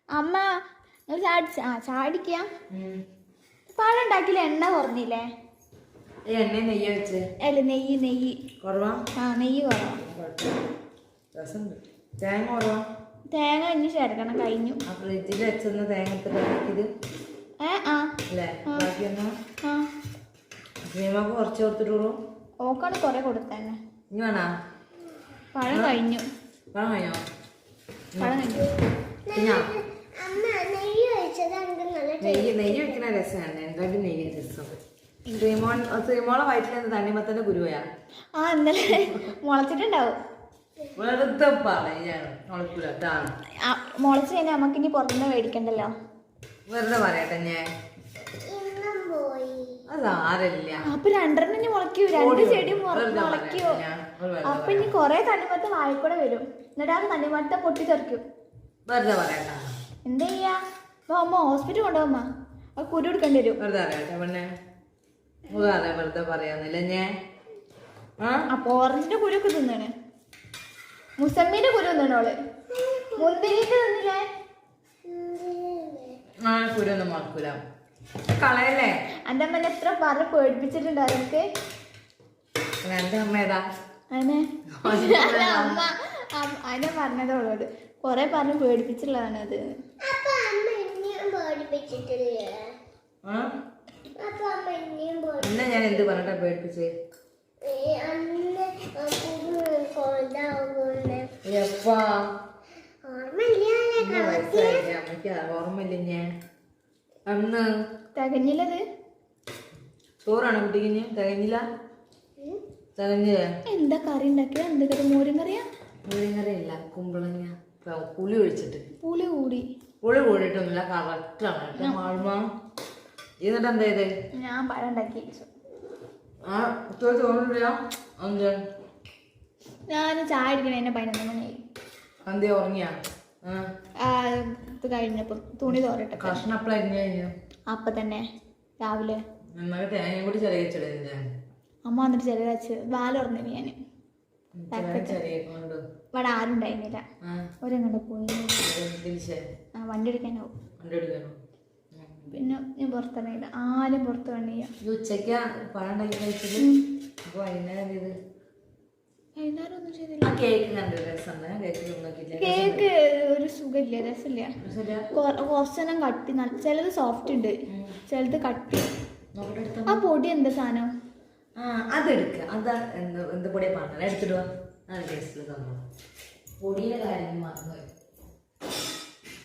അമ്മ ചാടിക്ക പഴം ഉണ്ടാക്കില്ല എണ്ണ കുറഞ്ഞില്ലേ? എണ്ണ നെയ്യ് വെച്ച് അല്ല നെയ്യ് കുറവാ. നെയ്യ് കുറവാ. തേങ്ങ കുറവാ. തേങ്ങ ഇനി ചേർക്കണം. കഴിഞ്ഞു. ഫ്രിഡ്ജിൽ വെച്ചെന്ന തേങ്ങ ഇത് അല്ലേ? ബാക്കിയൊന്നും സിനിമക്ക് കുറച്ച് കൊടുത്തിട്ടുള്ളൂ. ഓക്കാണ് കൊറേ കൊടുത്തന്നെ. ഇനി വേണോ? പഴം കഴിഞ്ഞു. പഴം കഴിഞ്ഞോ? പിന്നെ നെയ്യ് വെക്കുന്ന രസമാണ്. എന്തായാലും നെയ്യ് രസം. ശ്രീമോളെ വയറ്റിൽ തണ്ണിമത്തന്റെ ഗുരുവയാ. ഇന്നലെ മുളച്ചിട്ടുണ്ടാവും. വെറുതെ പറയാണ്. മുളച്ച് കഴിഞ്ഞാൽ നമുക്ക് ഇനി പുറത്തുനിന്ന് മേടിക്കണ്ടല്ലോ. വെറുതെ പറയട്ടെ ഞാൻ. അതാരല്ല. അപ്പൊ രണ്ടെണ്ണം ഇനി മുളയ്ക്കൂ. 2 ചെടി മുളയ്ക്കോ. അപ്പൊ ഇനി കൊറേ തണ്ണിമത്തം വായിക്കൂടെ വരും. എന്നിട്ട് ആ തണ്ണിമത്തം പൊട്ടിത്തെറിക്കും. വെറുതെ പറയണ്ട. എന്താ ചെയ്യാ? അമ്മ ഹോസ്പിറ്റൽ കൊണ്ടുപോകുമ്പോ അത് കുരു എടുക്കേണ്ടി വരും. വെറുതെ അറിയാട്ടെ പെണ്ണെ. വെറുതെ പറയാന്നില്ല ഞാൻ. അപ്പൊ ഓറഞ്ചിന്റെ കുരുക്കെ തിന്നാണ്. മുസമ്മിന്റെ കുരു തിന്നണോള്. മുന്തിരിന്റെ തിന്നില്ലേ? കുരൊന്നും മറക്കൂല. കളയല്ലേ? എന്റെ അമ്മനെ എത്ര പറഞ്ഞ് പേടിപ്പിച്ചിട്ടുണ്ട് അവർക്ക്. എന്റെ അമ്മ ഏതാ? അമ്മ അതിനെ പറഞ്ഞതോളോട് കൊറേ പറഞ്ഞ് പേടിപ്പിച്ചുള്ളതാണ് അത്. എന്നെ ഞാൻ എന്ത് പറഞ്ഞിട്ടാ പേടിപ്പിച്ചേ? അമ്മയ്ക്ക് ഓർമ്മയില്ല. ഞാൻ അന്ന് തികഞ്ഞില്ലത്. ചോറാണ് കുട്ടിക്ക്. തികഞ്ഞില്ല. തികഞ്ഞില്ല. എന്താ കറി ഉണ്ടാക്കിയ? എന്ത് കറി? മോരും കറിയാ? മോരും കറിയല്ല, കുമ്പളങ്ങ പുളി ഒഴിച്ചിട്ട്. പുളി കൂടിയിട്ടൊന്നുമില്ല. കറക്റ്റാണ്. മാൾമ എന്നിട്ട് എന്താ ചെയ്ത്? ഞാൻ പഴം ഉണ്ടാക്കി. തോന്നില്ല. ഞാൻ ചായ അടിക്കണ എന്നെ 11 മണിയായി. അന്ത്യ ഉറങ്ങിയാ? ഇത് കഴിഞ്ഞപ്പം തുണി തോരട്ടെ. കഷ്ണപ്പളരിഞ്ഞു അപ്പൊ തന്നെ രാവിലെ തേങ്ങയും കൂടി ചെറിയ വെച്ചിട. അമ്മ വന്നിട്ട് ചെറിയ വെച്ച് വാലുറഞ്ഞു. ഞാന് ഇവിടെ ആരും ഉണ്ടായിരുന്നില്ല. ഒരെങ്ങോട്ട് പോയി. വണ്ടി എടുക്കാനാവും. പിന്നെ ഞാൻ പുറത്തിറങ്ങിയില്ല. ആരും പുറത്ത് വേണ്ടിയ. ഉച്ചക്ക് പഴം ഉണ്ടാക്കി കഴിച്ചത്. വൈകുന്നേരം ഒന്നും ചെയ്തില്ല. കേക്ക് ഒരു സുഖമില്ല, രസമില്ല. കുറച്ചെണ്ണം കട്ടി. ചിലത് സോഫ്റ്റ് ഉണ്ട്, ചിലത് കട്ടി. ആ പൊടി എന്താ സാധനം? അതെടുക്ക. അതാ എന്ത് പൊടിയാ പറഞ്ഞത്? എടുത്തിടുക. നല്ല ടേസ്റ്റിൽ തന്നോ. പൊടിയുടെ കാര്യം മറന്നു.